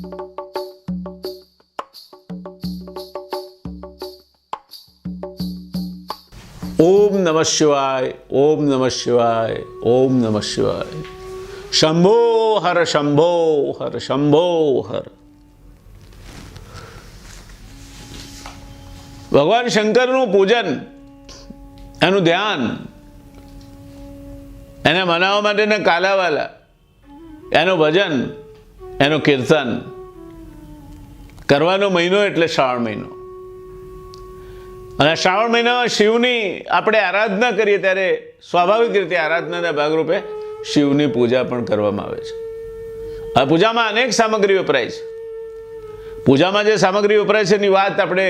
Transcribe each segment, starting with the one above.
ओम नमः शिवाय, ओम नमः शिवाय, ओम नमः शिवाय। शंभो हर, शंभो हर, शंभो हर। भगवान शंकरનું પૂજન, એનું ધ્યાન, એને મનાવવા માટેના કાલાવાલા, એનું ભજન, એનું કીર્તન કરવાનો મહિનો એટલે શ્રાવણ મહિનો। અને શ્રાવણ મહિનામાં શિવની આપણે આરાધના કરીએ ત્યારે સ્વાભાવિક રીતે આરાધનાના ભાગરૂપે શિવની પૂજા પણ કરવામાં આવે છે। આ પૂજામાં અનેક સામગ્રી વપરાય છે। પૂજામાં જે સામગ્રી વપરાય છે એની વાત આપણે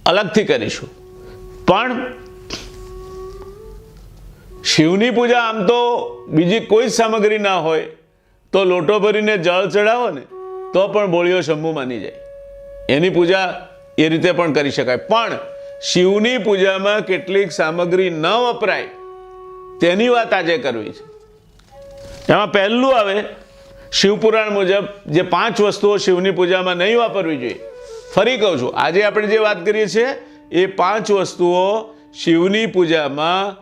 અલગથી કરીશું, પણ શિવની પૂજા આમ તો બીજી કોઈ જ સામગ્રી ના હોય તો લોટો ભરીને જળ ચડાવો ને તો પણ બોળિયો શંભુ માની જાય, એની પૂજા એ રીતે પણ કરી શકાય। પણ શિવની પૂજામાં કેટલીક સામગ્રી ન વપરાય તેની વાત આજે કરવી છે। એમાં પહેલું આવે શિવપુરાણ મુજબ જે 5 વસ્તુઓ શિવની પૂજામાં નહીં વાપરવી જોઈએ। ફરી કહું છું, આજે આપણે જે વાત કરીએ છીએ એ 5 વસ્તુઓ શિવની પૂજામાં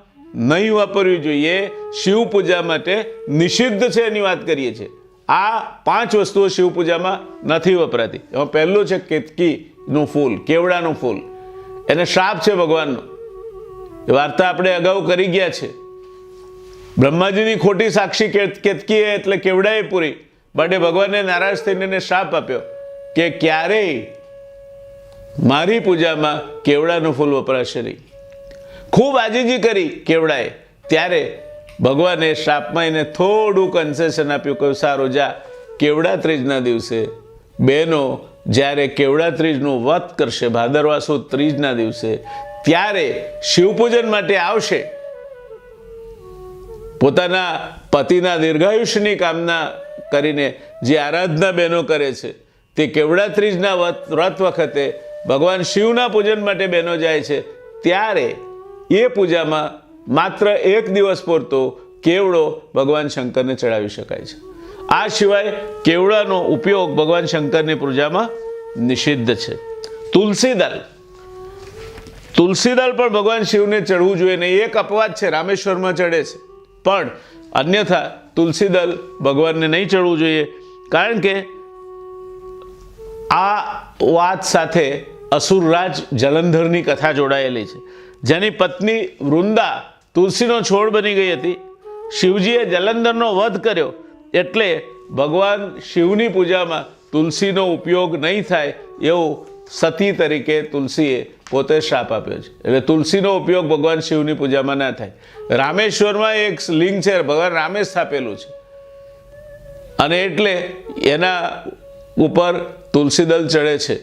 નહીં વાપરવી જોઈએ, શિવ પૂજા માટે નિષિદ્ધ છે એની વાત કરીએ છીએ। આ 5 વસ્તુઓ શિવ પૂજામાં નથી વપરાતી। એમાં પહેલું છે કેતકીનું ફૂલ, કેવડાનું ફૂલ। એને શ્રાપ છે ભગવાનનો, એ વાર્તા આપણે અગાઉ કરી ગયા છે। બ્રહ્માજીની ખોટી સાક્ષી કેતકી એટલે કેવડાએ પૂરી માટે ભગવાનને નારાજ થઈને એને શ્રાપ આપ્યો કે ક્યારેય મારી પૂજામાં કેવડાનું ફૂલ વપરાશે નહીં। ખૂબ આજીજી કરી કેવડાએ, ત્યારે ભગવાને શ્રાપમાં એને થોડું કન્સેશન આપ્યું, કહ્યું સારું જા, કેવડા ત્રીજના દિવસે બહેનો જ્યારે કેવડા ત્રીજનું વ્રત કરશે, ભાદરવા સુદ ત્રીજના દિવસે, ત્યારે શિવપૂજન માટે આવશે, પોતાના પતિના દીર્ઘાયુષ્યની કામના કરીને જે આરાધના બહેનો કરે છે તે કેવડા ત્રીજના વ્રત વખતે ભગવાન શિવના પૂજન માટે બહેનો જાય છે, ત્યારે એ પૂજામાં માત્ર 1 દિવસ પૂરતો કેવડો ભગવાન શંકરને ચડાવી શકાય છે। આ સિવાય કેવડાનો ઉપયોગ ભગવાન શંકરની પૂજામાં નિષિદ્ધ છે। તુલસીદળ, તુલસીદળ પણ ભગવાન શિવને ચડવું જોઈએ નહીં, એક અપવાદ છે, રામેશ્વરમાં ચડે છે, પણ અન્યથા તુલસીદળ ભગવાનને નહીં ચડવું જોઈએ, કારણ કે આ વાત સાથે અસુરરાજ જલંધરની કથા જોડાયેલી છે, જેની પત્ની વૃંદા તુલસીનો છોડ બની ગઈ હતી। શિવજીએ જલંધરનો વધ કર્યો એટલે ભગવાન શિવની પૂજામાં તુલસીનો ઉપયોગ નહીં થાય એવું સતી તરીકે તુલસીએ પોતે શ્રાપ આપ્યો છે। એટલે તુલસીનો ઉપયોગ ભગવાન શિવની પૂજામાં ના થાય। રામેશ્વરમાં એક લિંગ છે, ભગવાન રામે સ્થાપેલું છે, અને એટલે એના ઉપર તુલસીદળ ચડે છે।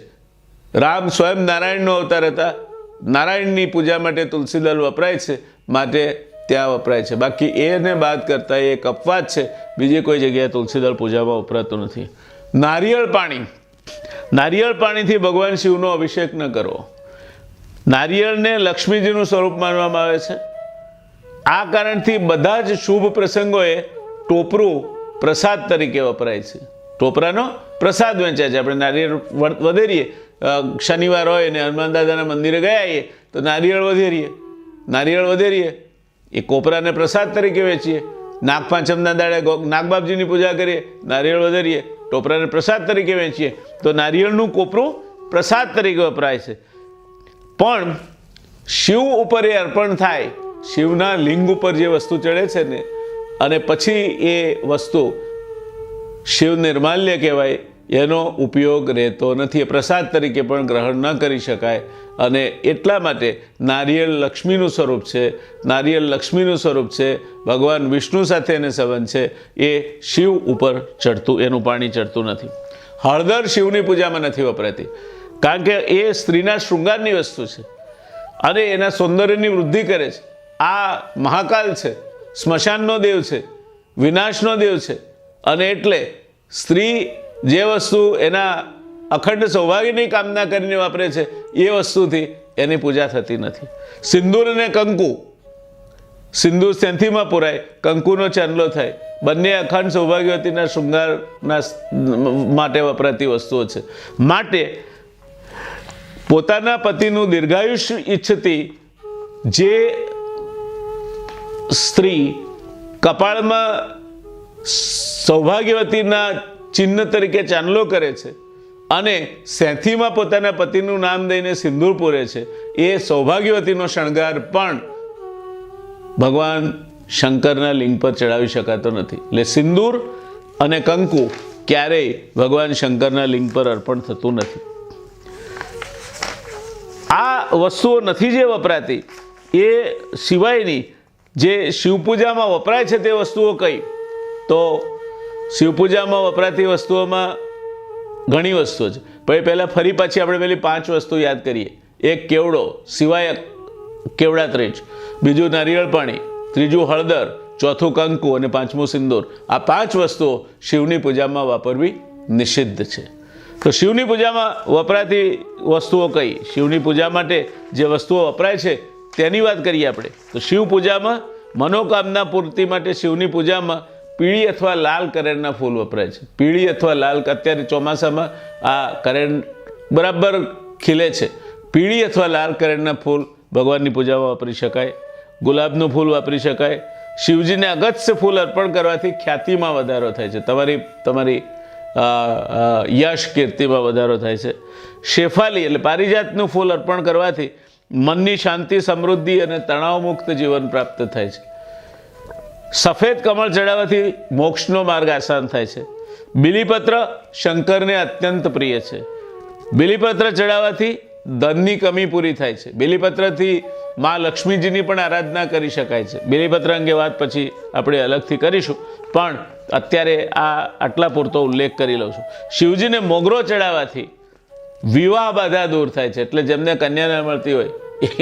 રામ સ્વયં નારાયણનો અવતાર હતા, નારાયણની પૂજા માટે તુલસીદળ વપરાય છે, માટે ત્યાં વપરાય છે। બાકી એને બાદ કરતા એક અપવાદ છે, બીજી કોઈ જગ્યાએ તુલસીદળ પૂજામાં વપરાતું નથી। નારિયેળ પાણી, નારિયેળ પાણીથી ભગવાન શિવનો અભિષેક ન કરવો। નારિયેળને લક્ષ્મીજીનું સ્વરૂપ માનવામાં આવે છે। આ કારણથી બધા જ શુભ પ્રસંગોએ ટોપરું પ્રસાદ તરીકે વપરાય છે। ટોપરાનો પ્રસાદ વહેંચાય છે। આપણે નારિયેળ વધેરીએ, શનિવાર હોય ને હનુમાન દાદાના મંદિરે ગયા આવીએ તો નારિયેળ વધેરીએ, એ કોપરાને પ્રસાદ તરીકે વેચીએ। નાગપાંચમના દાડે નાગબાપજીની પૂજા કરીએ, નારિયેળ વધેરીએ, ટોપરાને પ્રસાદ તરીકે વેચીએ, તો નારિયેળનું કોપરું પ્રસાદ તરીકે વપરાય છે। પણ શિવ ઉપર એ અર્પણ થાય, શિવના લિંગ ઉપર જે વસ્તુ ચડે છે ને, અને પછી એ વસ્તુ શિવ નિર્માલ્ય કહેવાય, એનો ઉપયોગ રહેતો નથી, પ્રસાદ તરીકે પણ ગ્રહણ ન કરી શકાય। અને એટલા માટે નારિયેળ લક્ષ્મીનું સ્વરૂપ છે, નારિયેળ લક્ષ્મીનું સ્વરૂપ છે, ભગવાન વિષ્ણુ સાથે એને સંબંધ છે, એ શિવ ઉપર ચડતું, એનું પાણી ચડતું નથી। હળદર શિવની પૂજામાં નથી વપરાતી, કારણ કે એ સ્ત્રીના શૃંગારની વસ્તુ છે અને એના સૌંદર્યની વૃદ્ધિ કરે છે। આ મહાકાલ છે, સ્મશાનનો દેવ છે, વિનાશનો દેવ છે, અને એટલે સ્ત્રી જે વસ્તુ એના અખંડ સૌભાગ્યની કામના કરીને વાપરે છે એ વસ્તુથી એની પૂજા થતી નથી। સિંદૂર અને કંકુ, સિંદૂર સેંથીમાં પુરાય, કંકુનો ચાંદલો થાય, બંને અખંડ સૌભાગ્યવતીના શૃંગારના માટે વપરાતી વસ્તુઓ છે. માટે પોતાના પતિનું દીર્ઘાયુષ્ય ઈચ્છતી જે સ્ત્રી કપાળમાં સૌભાગ્યવતીના ચિહ્ન તરીકે ચાંદલો કરે છે અને સેંથીમાં પોતાના પતિનું નામ દઈને સિંદૂર પૂરે છે, એ સૌભાગ્યવતીનો શણગાર પણ ભગવાન શંકરના લિંગ પર ચડાવી શકાતો નથી. એટલે સિંદૂર અને કંકુ ક્યારેય ભગવાન શંકરના લિંગ પર અર્પણ થતું નથી. આ વસ્તુઓ નથી જે વપરાતી એ સિવાયની જે શિવપૂજામાં વપરાય છે તે વસ્તુઓ કઈ? તો શિવપૂજામાં વપરાતી વસ્તુઓમાં ઘણી વસ્તુઓ છે. પણ પહેલાં ફરી પાછી આપણે પેલી 5 વસ્તુ યાદ કરીએ. એક કેવડો, સિવાય કેવડા ત્રીજ, બીજું નારિયેળ પાણી, ત્રીજું હળદર, ચોથું કંકુ અને પાંચમું સિંદૂર. આ 5 વસ્તુઓ શિવની પૂજામાં વાપરવી નિષિદ્ધ છે. તો શિવની પૂજામાં વપરાતી વસ્તુઓ કઈ? શિવની પૂજા માટે જે વસ્તુઓ વપરાય છે તેની વાત કરીએ આપણે. તો શિવ પૂજામાં મનોકામના પૂર્તિ માટે શિવની પૂજામાં પીળી અથવા લાલ કરેણના ફૂલ વપરાય છે. પીળી અથવા લાલ, અત્યારે ચોમાસામાં આ કરેણ બરાબર ખીલે છે. પીળી અથવા લાલ કરેણના ફૂલ ભગવાનની પૂજામાં વાપરી શકાય. ગુલાબનું ફૂલ વાપરી શકાય. શિવજીને અગત્ય ફૂલ અર્પણ કરવાથી ખ્યાતિમાં વધારો થાય છે, તમારી યશ કીર્તિમાં વધારો થાય છે. શેફાલી એટલે પારિજાતનું ફૂલ અર્પણ કરવાથી મનની શાંતિ, સમૃદ્ધિ અને તણાવમુક્ત જીવન પ્રાપ્ત થાય છે. સફેદ કમળ ચડાવવાથી મોક્ષનો માર્ગ આસાન થાય છે. બિલીપત્ર શંકરને અત્યંત પ્રિય છે. બિલીપત્ર ચડાવવાથી ધનની કમી પૂરી થાય છે. બિલીપત્રથી મા લક્ષ્મીજીની પણ આરાધના કરી શકાય છે. બિલીપત્ર અંગે વાત પછી આપણે અલગથી કરીશું, પણ અત્યારે આટલા પૂરતો ઉલ્લેખ કરી લઉં છું. શિવજીને મોગરો ચડાવવાથી વિવાહ બાધા દૂર થાય છે. એટલે જેમને કન્યા ન મળતી હોય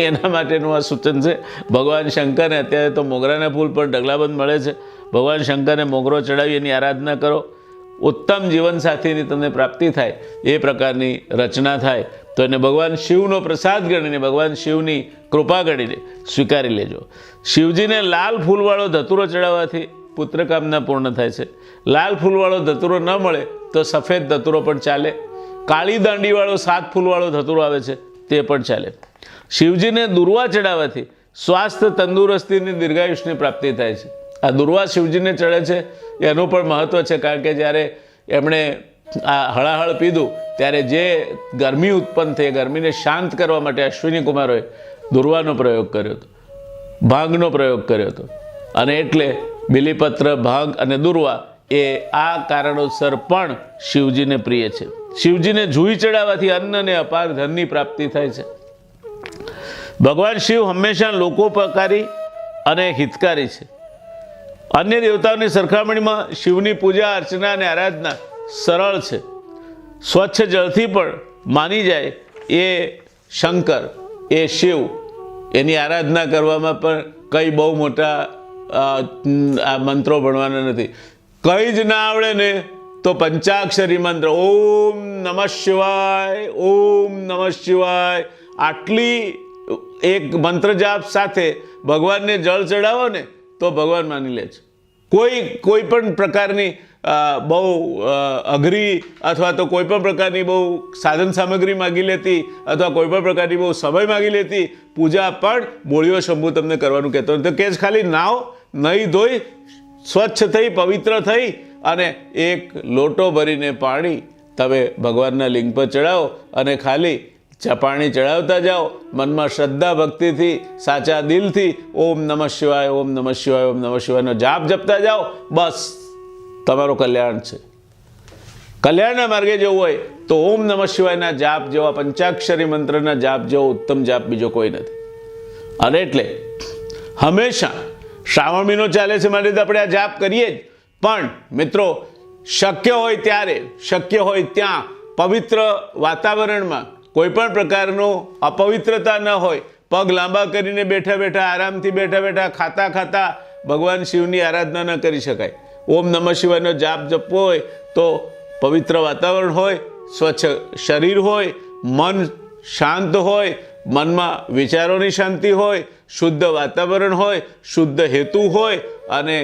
એના માટેનું આ સૂચન છે. ભગવાન શંકરને અત્યારે તો મોગરાના ફૂલ પણ ઢગલાબંધ મળે છે. ભગવાન શંકરને મોગરો ચડાવી એની આરાધના કરો. ઉત્તમ જીવનસાથીની તમને પ્રાપ્તિ થાય એ પ્રકારની રચના થાય તો એને ભગવાન શિવનો પ્રસાદ ગણીને, ભગવાન શિવની કૃપા ગણીને સ્વીકારી લેજો. શિવજીને લાલ ફૂલવાળો ધતુરો ચડાવવાથી પુત્રકામના પૂર્ણ થાય છે. લાલ ફૂલવાળો ધતુરો ન મળે તો સફેદ ધતુરો પણ ચાલે. કાળી દાંડીવાળો 7 ફૂલવાળો ધતુરો આવે છે તે પણ ચાલે. શિવજીને દુર્વા ચડાવવાથી સ્વાસ્થ્ય, તંદુરસ્તીની, દીર્ઘાયુષની પ્રાપ્તિ થાય છે. આ દુર્વા શિવજીને ચડે છે એનું પણ મહત્વ છે, કારણ કે જ્યારે એમણે આ હળાહળ પીધું ત્યારે જે ગરમી ઉત્પન્ન થઈ, ગરમીને શાંત કરવા માટે અશ્વિની કુમારોએ દુર્વાનો પ્રયોગ કર્યો હતો, ભાંગનો પ્રયોગ કર્યો હતો. અને એટલે બિલીપત્ર, ભાંગ અને દુર્વા એ આ કારણોસર પણ શિવજીને પ્રિય છે. શિવજીને જુઈ ચડાવવાથી અન્ન અને અપાર ધનની પ્રાપ્તિ થાય છે. ભગવાન શિવ હંમેશા લોકોપકારી અને હિતકારી છે. અન્ય દેવતાઓની સરખામણીમાં શિવની પૂજા, અર્ચના અને આરાધના સરળ છે. સ્વચ્છ જળથી પણ માની જાય એ શંકર, એ શિવ, એની આરાધના કરવામાં પણ કંઈ બહુ મોટા આ મંત્રો ભણવાના નથી. કંઈ જ ના આવડે ને તો પંચાક્ષરી મંત્ર ઓમ નમઃ શિવાય, ઓમ નમઃ શિવાય, આટલી એક મંત્ર જાપ સાથે ભગવાનને જળ ચડાવો ને તો ભગવાન માની લે છે. કોઈ પણ પ્રકારની બહુ અઘરી અથવા તો કોઈ પણ પ્રકારની બહુ સાધન સામગ્રી માગી લેતી અથવા કોઈ પણ પ્રકારની બહુ સમય માગી લેતી પૂજા પણ બોળિયો શંભુ તમને કરવાનું કહેતો નથી. તો કે ખાલી નાવ, નહીં ધોઈ, સ્વચ્છ થઈ, પવિત્ર થઈ અને એક લોટો ભરીને પાણી તમે ભગવાનના લિંગ પર ચડાવો અને ખાલી પાણી ચડાવતા જાઓ. મનમાં શ્રદ્ધા, ભક્તિથી, સાચા દિલથી ઓમ નમઃ શિવાય, ઓમ નમઃ શિવાય, ઓમ નમઃ શિવાયનો જાપ જપતા જાઓ. બસ તમારું કલ્યાણ છે. કલ્યાણના માર્ગે જવું હોય તો ઓમ નમઃ શિવાયના જાપ જેવા, પંચાક્ષરી મંત્રના જાપ જેવો ઉત્તમ જાપ બીજો કોઈ નથી. અને એટલે હંમેશા શ્રાવણ મહિનો ચાલે છે માટે તો આપણે આ જાપ કરીએ જ, પણ મિત્રો શક્ય હોય ત્યારે, શક્ય હોય ત્યાં પવિત્ર વાતાવરણમાં કોઈ પણ પ્રકારનો અપવિત્રતા ન હોય, પગ લાંબા કરીને બેઠા બેઠા, આરામથી બેઠા બેઠા, ખાતા ખાતા ભગવાન શિવની આરાધના ન કરી શકાય. ઓમ નમઃ શિવાયનો જાપ જપવો હોય તો પવિત્ર વાતાવરણ હોય, સ્વચ્છ શરીર હોય, મન શાંત હોય, મનમાં વિચારોની શાંતિ હોય, શુદ્ધ વાતાવરણ હોય, શુદ્ધ હેતુ હોય અને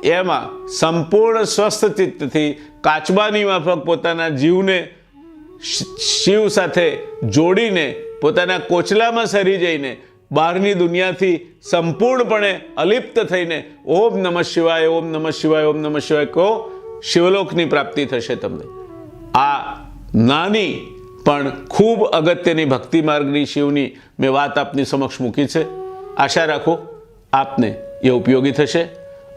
એમાં સંપૂર્ણ સ્વસ્થ ચિત્તથી કાચબાની માફક પોતાના જીવને શિવ સાથે જોડીને પોતાના કોચલામાં સરી જઈને બહારની દુનિયાથી સંપૂર્ણપણે અલિપ્ત થઈને ઓમ નમઃ શિવાય, ઓમ નમઃ શિવાય, ઓમ નમઃ શિવાય કહો, શિવલોકની પ્રાપ્તિ થશે તમને. આ નાની પણ ખૂબ અગત્યની ભક્તિ માર્ગની શિવની મેં વાત આપની સમક્ષ મૂકી છે. આશા રાખો આપને એ ઉપયોગી થશે.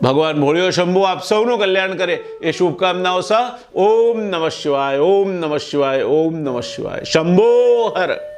ભગવાન ભોળિયો શંભુ આપ સૌનું કલ્યાણ કરે એ શુભકામનાઓ સહ ઓમ નમઃ શિવાય, ઓમ નમઃ શિવાય, ઓમ નમઃ શિવાય. શંભો હર.